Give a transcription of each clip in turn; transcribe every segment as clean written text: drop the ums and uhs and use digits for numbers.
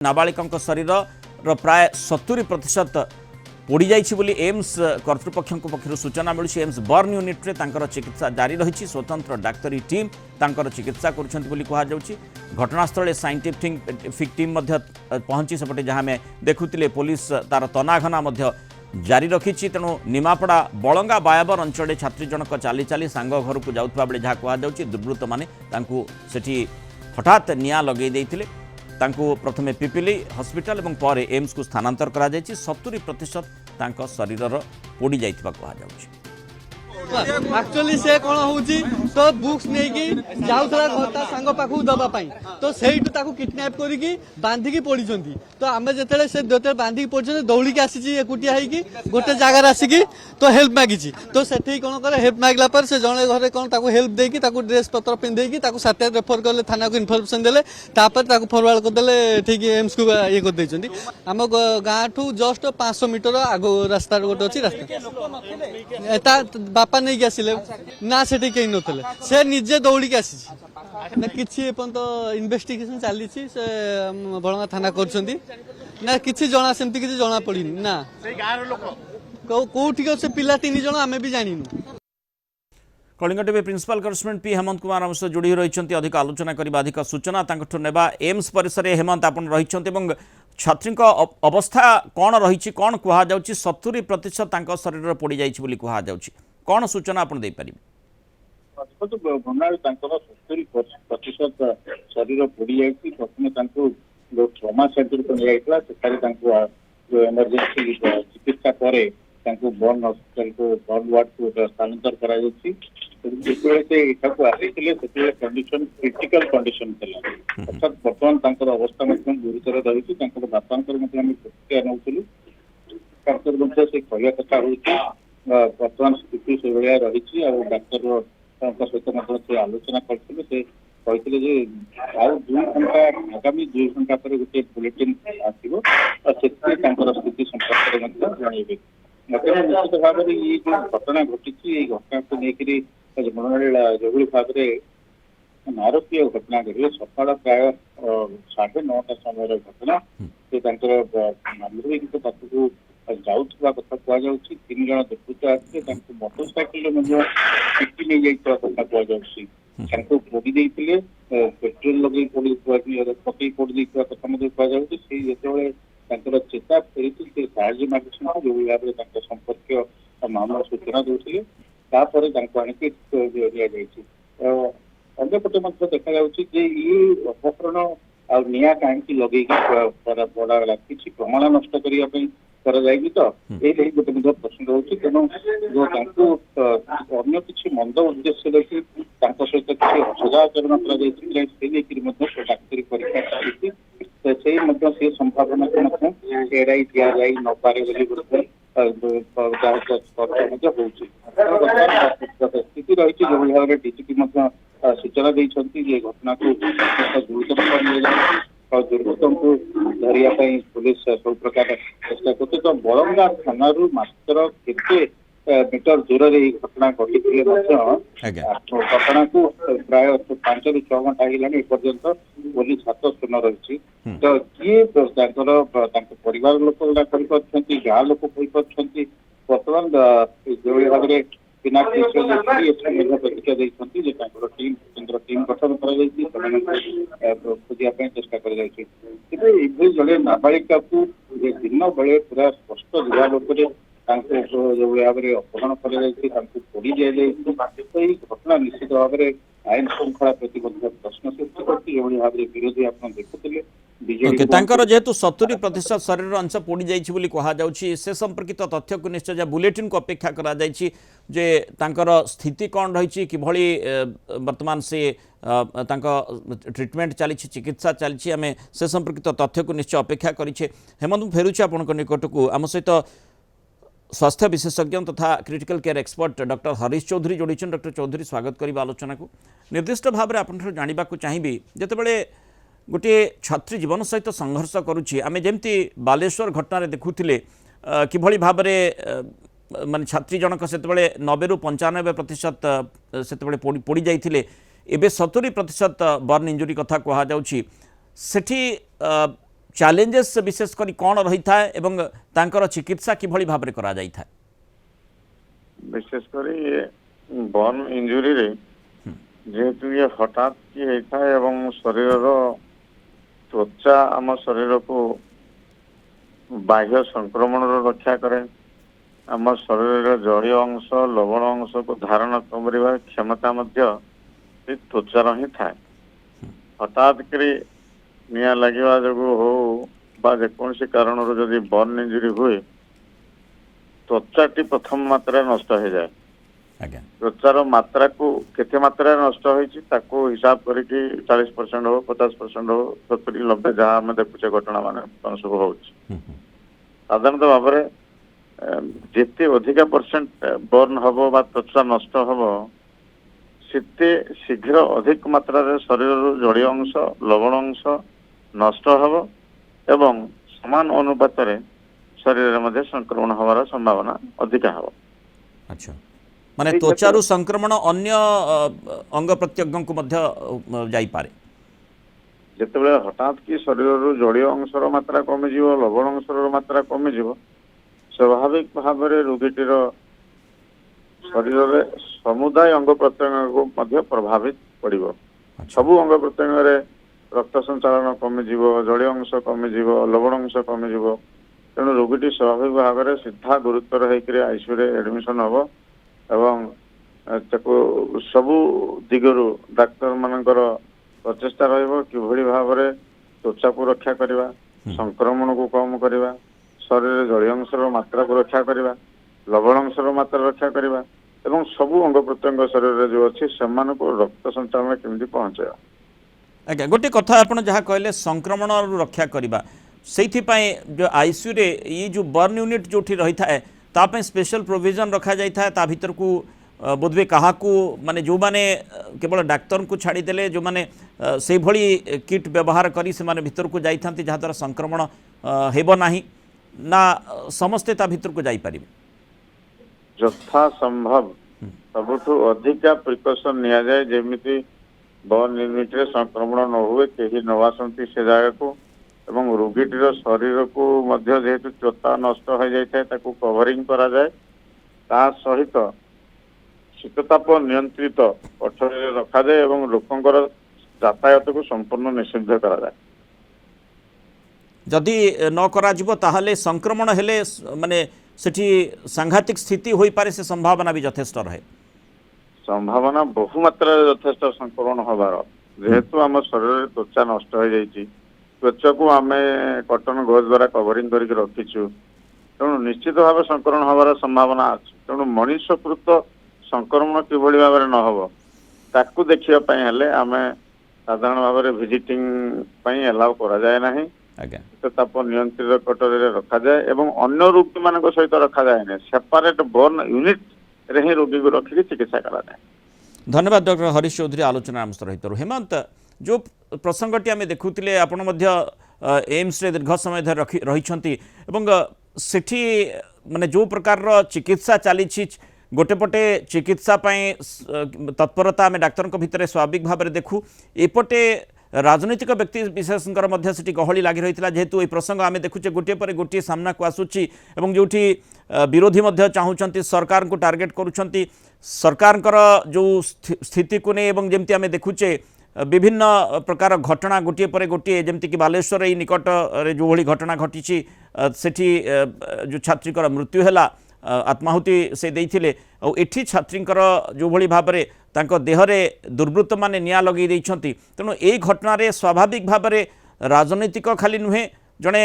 नाबालिका शरीर प्राय 70% पोड़ी जाइछि बोली एम्स कर्तृपक्ष पक्षर सूचना मिलूँ। एम्स बर्न यूनिट रे तांकर चिकित्सा जारी रही। स्वतंत्र डाक्तरी टीम तांकर चिकित्सा करुँच। घटनास्थल साइंटिफिक टीम पहुंची सेपटे जहाँ आम देखुले पुलिस तार तनाघना जारी रखी। तेणु निमापड़ा बलंगा बायाबर अंचल छात्री जनक चाली चाली सांग घर को जाऊा बेले जहाँ कहु दुर्वृत्त मैंने सेठी हठात निआं लगे देइथिले। तांको प्रथमे पिपिली हॉस्पिटल और पर एम्स को स्थानांतर करा जायछि। 70% तांको शरीरर पोड़ी जाइथिबा कहा जाउछि। एक्चुअली से कौन होउची तो बुक्स नहीं कि जाउथला घरता सांग पाखु दबा पाई तो सेइटु ताकू किडनैप करिकी बांधिकी पड़ीचंती। तो आमे जेतेले से दोते बांधिकी पड़ीचंती दौड़ी के आसीची एकुटिया हेकी गोटे जगह आसिकी तो हेल्प मागिची। तो सेठी कोन करे हेल्प मागला पर से जणे घरे कोन ताकू हेल्प देकी ताकू ड्रेस पत्र पिंधेकी ताकू साथे रेफर करले थाना को इन्फॉर्मेशन देले तापर ताकू फॉरवर्ड कर देले ठीक एम्स को ये कर दैचंती। हम गां ठू जस्ट 500 मीटर आगो रास्ता गोटे अछि रास्ता ता बापा नहीं कि आसिले ना सेठी कहीं नथिले से निजे दौड़ी के आसी ना किछि एपन तो इन्वेस्टिगेशन चली से बळंगा थाना करछंती ना किछि जणा सेमती किछि जणा पड़िनी ना से गार लोक कोठी से पिला 3 जण आमे भी जानिनु। Kalinga TV principal correspondent P Hemant Kumar हम जोड़ी रही अधिक आलोचना करबा अधिक सूचना तांकठु नेबा। एम्स परिसर हेमंत आपन रही छात्री अवस्था कौन रही कौन कह 70% तांको शरीर पोड़ी जाइछि बोली कह जाउछि कौन सूचना आपन दे पारिबे? प्रतिशत शरीर पोड़ी जाइछि। प्रथमे तांको ट्रॉमा सेंटर को नियाइतला सेठारे तांको इमरजेंसी चिकित्सा करे तांको बर्न हॉस्पिटल को बर्न वार्ड को स्थानांतर करा जाइछि। जेतेबेले से एठाको आसीथिले सेतेबेले कंडीशन क्रिटिकल कंडीशन थिला। अर्थात वर्तमान तांकर अवस्था मध्ये गुरुतर रहिछि। तांकर बापांकर मध्ये हम प्रतिक्रिया नउथिलु। तांकर मध्ये से कहया कथा होछि वर्तमान स्थिति से भलिया रही और डाक्तर सहित आलोचना करते से कहते जे आउ 2 घंटा आगामी 2 घंटा पर गोटे बुलेटिन आसो स्थिति संपर्क में जनइबे। निश्चित भाव में ये जो घटना घटी ये घटना को लेकर जो भाव में नारकीय घटना घटे सकाल प्राय 9:30 समय घटना से मानवीय पाखक जाऊा कथा कह 3 जन देखुचा मोटरसाइकिल पिटी नहीं जाइए कथा कह पोड़ी देते पेट्रोल लगे पकई पोड़ी कथा कह चेता फेरी से साहय मागे जो भाव में संपर्क मामला सूचना दूसरे आनिक अंधपटे देखा ये अपहरण आ निया कहीं लगे पड़ा किसी प्रमाण नष्ट करने तो यही गोटे प्रश्न रोचे। तेणु जो अन्य किसी मंद उद्देश्य देखिए सहित किसी असदाचरण कर डाक्तरी परीक्षा चलती से संभावना को एड़ाई दि जाई न पारे स्थिति रही जो भाव में डीसीपी सूचना देते घटना को गुरुतर दुर्वृत्त को धरने पुलिस सब प्रकार चेष्टा करते। तो बलंगा थाना मात्र केते मीटर दूर घटना घटी घटना को प्राय 5 ରୁ 6 घंटा एपर्यंत पुलिस हाथ शून्य रही। तो किए परिवार लोक गाँ लोक बर्तमान जो भाव में बिना प्रतिक्रिया देती केन्द्र टीम गठन कर खोजा चेष्टा कर जड़े नाबालिका को दिन बेले पूरा स्पष्ट दिवालोक जो भाव में अपहरण कर पोड़ी दि तो ये घटना निश्चित भाव में आईन श्रृंखला प्रति प्रश्न सृष्टि कर भाव में विरोधी आप देखुले जेहेतु 70% शरीर अंश पोड़ी जाइए कहुच्छी से संपर्कित तथ्य को निश्चय बुलेटिन को अपेक्षा करा जे तांकर स्थिति कौन रही कि वर्तमान से ट्रिटमेंट चली चिकित्सा चली आम से संपर्कित तथ्य को निश्चय अपेक्षा करें। हेमंत फेरुचे आपण निकट को आम सहित स्वास्थ्य विशेषज्ञ तथा critical care expert doctor Harish Chaudhary जोड़ी। डॉक्टर चौधरी स्वागत करिबा आलोचना को। निर्दिष्ट भाव में आपन जानिबा को चाहिबी जेतेबेले गोटे छात्री जीवन सहित संघर्ष करुच्ची आम जमती बालेश्वर घटना देखुले किभली भाव में माने छात्री जनक से 90 ରୁ 95% से पोड़ी जाइए एवं 70% बर्न इंजुरी कथा कहुच्छी सेठी चैलेंजेस विशेषकर कौन रही था एवं तांकर चिकित्सा किभली भाव में करा जाई था? विशेषकर ये बर्न इंजुरी रे जेहेतु ये हठात की होता है एवं शरीर त्वचा आम शरीर को बाह्य संक्रमण रक्षा करे, आम शरीर जलीय अंश लवण अंश को धारण कर क्षमता मध्य त्वचार ही थाए। हठात करी निया लगे जो हो जेकोसी कारण जदि बर्न इंजुरी हुए त्वचाटी प्रथम मात्रा नष्ट हो जाए। त्वचार मात्रा को केते मात्रा नष्ट हो हिसाब करके 40% हो 50% हो 70-90 जहाँ आम देखुचे घटना मान सब हो साधारणतः भाव में जिते अधिका परसेंट बर्न हम बा त्वचा नष्ट हम सेते शीघ्र अधिक मात्रा शरीर जलीय अंश लवण अंश नष्ट हम एवं समान अनुपात शरीर में संक्रमण हमारा संभावना अधिका हम। अच्छा माने त्वचारू संक्रमण अन्य अंग प्रत्यंग को मध्य जाई पारे। जिते हठात कि शरीर जलीय अंशर मात्रा कमिज लवण अंशर मात्रा कमिज स्वाभाविक भाव में रोगीटीर शरीर में समुदाय अंग प्रत्यंग को मध्य प्रभावित पड़ो। सबू अंग प्रत्यंग रक्त संचालन कमिज जलीय अंश कमिज लवण अंश कमिज तेणु रोगीटी स्वाभाविक भाव में सीधा गुरुतर होकर आईसीयू एडमिशन हम एवं सबू दिगरु डाक्तर मानकर प्रचेषा रही भाव में त्वचा को रक्षा करवा संक्रमण को कम करवा शरीर जलीय अंशर मात्रा को रक्षा करवा लवण अंशर मात्रा रक्षा करवा एवं सबू अंग प्रत्यंग शरीर जो अच्छी से रक्त संचालन केमती पहुँचा। आज्ञा गोटे कथा आपन जहाँ कहले संक्रमण रक्षा करवा से जो आईसीयू रे ये जो बर्न यूनिट जो रही था स्पेशल प्रोविजन रखा जाता है भीतर को बोधवे क्या माने जो माने केवल डाक्तर को छाड़ीदे जो माने से भली किट व्यवहार करी से माने भीतर को जाइथा जहाँ द्वारा संक्रमण हेब नाही ना समस्ते ता भीतर को जाई पारिबे यथा संभव सबुठु अधिका प्रिकॉशन निया जाए जेमिति बर्न यूनिट रे संक्रमण न हुए कहीं न आसती से जगह को एवं रोगीटीर शरीर को मध्य जेहेतु त्वचा नष्ट हो जाए कवरिंग करा जाए ता सहित शीतताप नियंत्रित कठोर रखा जाए एवं लोकंकर यातायात को संपूर्ण निषिद्ध करा जाए। जदि न करा जिवो ताहले संक्रमण हेले माने सेठी सांघातिक स्थिति होई पारे से संभावना भी यथेष्ट रहे। संभावना बहुमात्रा यथेष्ट संक्रमण हबार जेहेतु आम शरीर त्वचा नष्ट हो जाइए त्वचा को आम कटन गज द्वारा कवरिंग करके रखीचु तेणु निश्चित भाव संक्रमण हबार संभावना अच्छी तेणु मनुष्यकृत संक्रमण किभली भाव में न हो ताकू देखिया आम साधारण भाव में भिजिटिंग एलाउ करा जाए नहीं ताप नियंत्रित कटोरी रखा जाए एवं अन्य रोगी मान सहित रखा जाए सेपरेट बर्न यूनिट रे ही रोगी को रखिक चिकित्सा करा जाए। धन्यवाद डॉक्टर हरीश चौधरी आलोचना आम सहित। हेमंत जो प्रसंगटी आम देखुले आपण एम्स रे दीर्घ समय धरि रही सेठी माने जो प्रकार चिकित्सा चली गोटे पटे चिकित्सा तत्परता आम डाक्तर भितर स्वाभाविक भाव में देखू एपटे राजनैतिक व्यक्ति विशेष गहली लगी रही जेहेतु ये प्रसंग आम देखुचे गोटे पर गोटे सामना को आसूची जो विरोधी चाहूँगी सरकार को टार्गेट करुँच सरकार जो स्थिति को नहीं जमती आम देखुचे विभिन्न प्रकार घटना गोटे पर गोटे जमती बालेश्वर ये निकट जो भली घटना घटी सेठी जो छात्री मृत्यु है आत्माहुति से देइथिले और एठी छात्रींकर जो भली भाव में तांको देहरे दुर्वृत्त माने निया लगे देइछंती तेणु एई घटना रे स्वाभाविक भाव में राजनैतिक खाली नुहे जड़े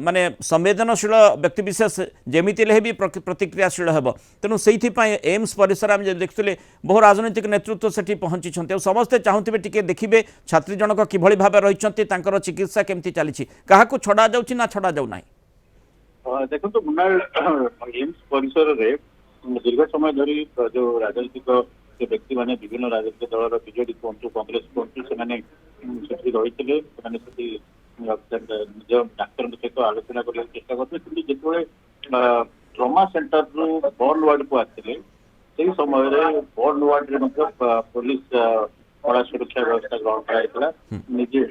माने संवेदनशील व्यक्तिविशेष जमीती भी प्रतिक्रियाशील हेब तेणु से एम्स परिसर आम देखुले बहु राजनैतिक नेतृत्व से पहुंची समस्ते चाहूबे टी देखिए छात्री जनक किभली भाव रही चिकित्सा केमती चली क्या छड़ा जाऊँ ना छड़ा जाऊ ना देखो मुन्नार एम्स परिसर रे दीर्घ समय धरी जो राजनीतिक व्यक्ति माने विभिन्न राजनीतिक दल बीजेडी कहतु कांग्रेस कहतु से रही निज डाक्तर सहित आलोचना करने चेष्टा करते जिते ट्रमा सेंटर रु बर्न वार्ड को आते से समय बर्न वार्ड रे पुलिस कड़ा सुरक्षा व्यवस्था ग्रहण कराइला निजे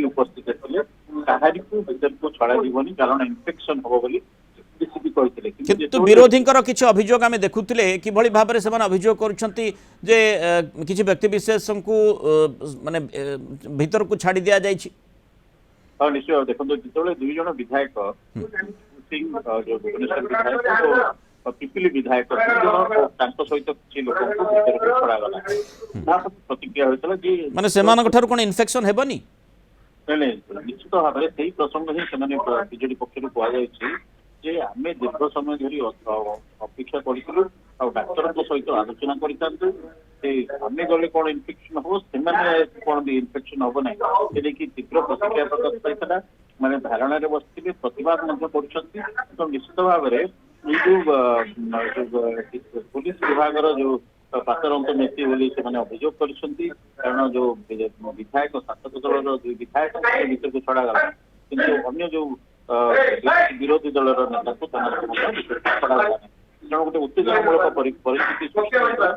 उपस्थित थे କାହାରିକୁ ଭିତରକୁ ଛଡ଼ାଯିବନି କାରଣ ଇନଫେକ୍ସନ ହବ ବୋଲି ଡିସିପି କହିଥିଲେ। କିନ୍ତୁ ବିରୋଧୀଙ୍କର କିଛି ଅଭିଯୋଗ ଆମେ ଦେଖୁଥିଲେ କିଭଳି ଭାବରେ ସେମାନେ ଅଭିଯୋଗ କରୁଛନ୍ତି ଯେ କିଛି ବ୍ୟକ୍ତିବିଶେଷଙ୍କୁ ମାନେ ଭିତରକୁ ଛାଡ଼ି ଦିଆଯାଇଛି। ହଁ ନିଶ୍ଚୟ ଦେଖନ୍ତୁ ଯେତେବେଳେ 2 ଜଣ ବିଧାୟକ ସିଂ ଯୋଉ ଭୁବନେଶ୍ୱର ବିଧାୟକ ଓ ପିପିଲି ବିଧାୟକ 2 ଜଣ ତାଙ୍କ ସହିତ କିଛି ଲୋକଙ୍କୁ ଭିତରକୁ ଛଡ଼ାଗଲା ତାପରେ ପ୍ରତିକ୍ରିୟା ହୋଇଥିଲା ଯେ ମାନେ ସେମାନଙ୍କ ଠାରୁ କ'ଣ ଇନଫେକ୍ସନ ହେବନି? ନିଶ୍ଚିତ ଭାବରେ ସେଇ ପ୍ରସଙ୍ଗ ହିଁ ସେମାନେ ବିଜେଡି ପକ୍ଷରୁ କୁହାଯାଇଛି ଯେ ଆମେ ଦୀର୍ଘ ସମୟ ଧରି ଅପେକ୍ଷା କରିଥିଲୁ ଆଉ ଡାକ୍ତରଙ୍କ ସହିତ ଆଲୋଚନା କରିଥାନ୍ତୁ ଯେ ଆମେ ଗଲେ କ'ଣ ଇନଫେକ୍ସନ ହବ ସେମାନେ କ'ଣ ବି ଇନଫେକ୍ସନ ହବ ନାହିଁ ସେ ନେଇକି ତୀବ୍ର ପ୍ରତିକ୍ରିୟା ପ୍ରକାଶ ପାଇଥିଲା। ମାନେ ଧାରଣାରେ ବସିଥିବେ ପ୍ରତିବାଦ ମଧ୍ୟ କରୁଛନ୍ତି। ତ ନିଶ୍ଚିତ ଭାବରେ ଏଇ ଯୋଉ ପୁଲିସ ବିଭାଗର ଯୋଉ ପାତରନ୍ତ ନୀତି ବୋଲି ସେମାନେ ଅଭିଯୋଗ କରିଛନ୍ତି କାରଣ ଯୋଉ ବିଧାୟକ ଶାସକ ଦଳର 2 ବିଧାୟକ ଭିତରକୁ ଛଡ଼ାଗଲା କିନ୍ତୁ ଅନ୍ୟ ଯୋଉ ବିରୋଧୀ ଦଳର ନେତାକୁ ଛଡ଼ାଗଲା ତେଣୁ ଗୋଟେ ଉତ୍ତେଜନାମୂଳକ ପରିସ୍ଥିତି ସୃଷ୍ଟି ହେଲା।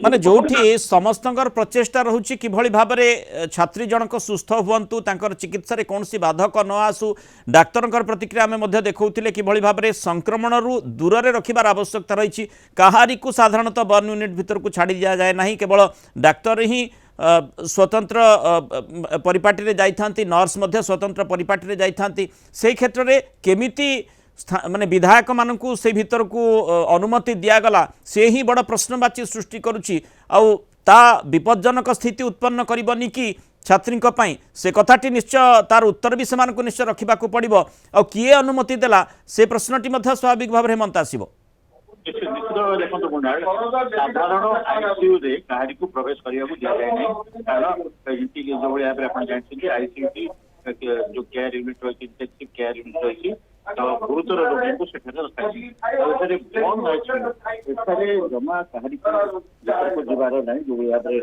ମାନେ ଯୋଉଠି ସମସ୍ତଙ୍କର ପ୍ରଚେଷ୍ଟା ରହୁଛି କିଭଳି ଭାବରେ ଛାତ୍ରୀ ଜଣକ ସୁସ୍ଥ ହୁଅନ୍ତୁ ତାଙ୍କର ଚିକିତ୍ସାରେ କୌଣସି ବାଧକ ନ ଆସୁ ଡାକ୍ତରଙ୍କର ପ୍ରତିକ୍ରିୟା ଆମେ ମଧ୍ୟ ଦେଖାଉଥିଲେ କିଭଳି ଭାବରେ ସଂକ୍ରମଣରୁ ଦୂରରେ ରଖିବାର ଆବଶ୍ୟକତା ରହିଛି। କାହାରିକୁ ସାଧାରଣତଃ ବର୍ନ ୟୁନିଟ୍ ଭିତରକୁ ଛାଡ଼ି ଦିଆଯାଏ ନାହିଁ କେବଳ ଡାକ୍ତର ହିଁ स्वतंत्र परिपाटी रे जाइथांती नर्स मध्य स्वतंत्र परिपाटी रे जाइथांती से क्षेत्र में केमिति माने विधायक मानकु से भीतर को अनुमति दियागला से ही बड़ प्रश्नवाची सृष्टि करुछि आउ ता विपज्जनक स्थिति उत्पन्न करबनी कि छात्री से कथाटी निश्चय तार उत्तर भी सेमानकु निश्चय रखिबाकु पड़िबो आउ किए अनुमति देला से प्रश्नटी मध्य स्वाभाविक भाव हेमंत आसीबो। साधारण आईसीयू रे कहारी को प्रवेश करने को दिया जाए नहीं कारण जो भाई आप जानते आईसीयू की जो केयर यूनिट रही इंटेंसिव केयर यूनिट रही गुरुतर रोगी को जमा कहारी को जीवार ना जो भाई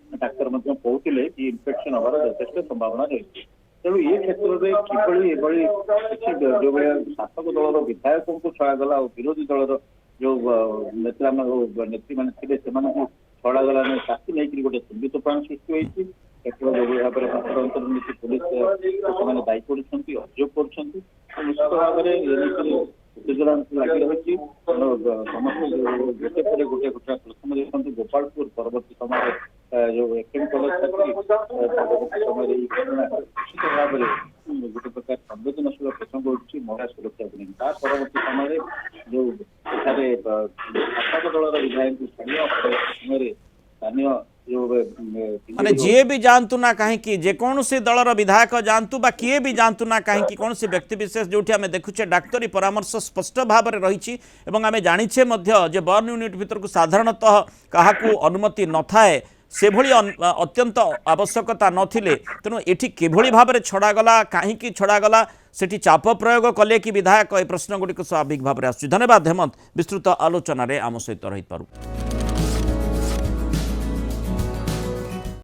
डाक्तर कहते कि इनफेक्शन हमार यथेष संभावना रही तेणु ये क्षेत्र में किभली जो भाई शासक दलर विधायकों को छड़ागला और विरोधी दलर जो नेता नेत्री मैंने थे छड़ागला चाकरी नहीं गोटे संगीत प्राण सृष्टि होती जो भाव में अंतर्नीति पुलिस से दायी कर अभियोग कर निश्चित भाव में उत्तेजना लगी रही समस्त गोटे पर गोटे घटना प्रथम देखते गोपालपुर परवर्ती समय जो एफएम कॉलेज समय निश्चित भाव में गोटे प्रकार संवेदनशील प्रसंग होती महिला सुरक्षा को नहीं परवर्ती समय जो शासक दलर विधायक समय स्थानीय माने जी भी जानतु ना कहीं जेकोसी दलर विधायक जानतु बा किए भी जानतु ना कहीं कौन से व्यक्ति विशेष जो आम देखुचे डाक्तरी परामर्श स्पष्ट भाव में रही आम जाचे जे बर्न यूनिट भीतर को साधारणतः क्या अनुमति न थाए से भली अत्यंत आवश्यकता नथिले तेणु एठी किभली भाव में छड़ागला कहीं छड़ागला सेठी चाप प्रयोग कले कि विधायक ए प्रश्न गुड़िक स्वाभाविक भाव में आसुछि। धन्यवाद हेमंत विस्तृत आलोचन आम सहित रही पारु।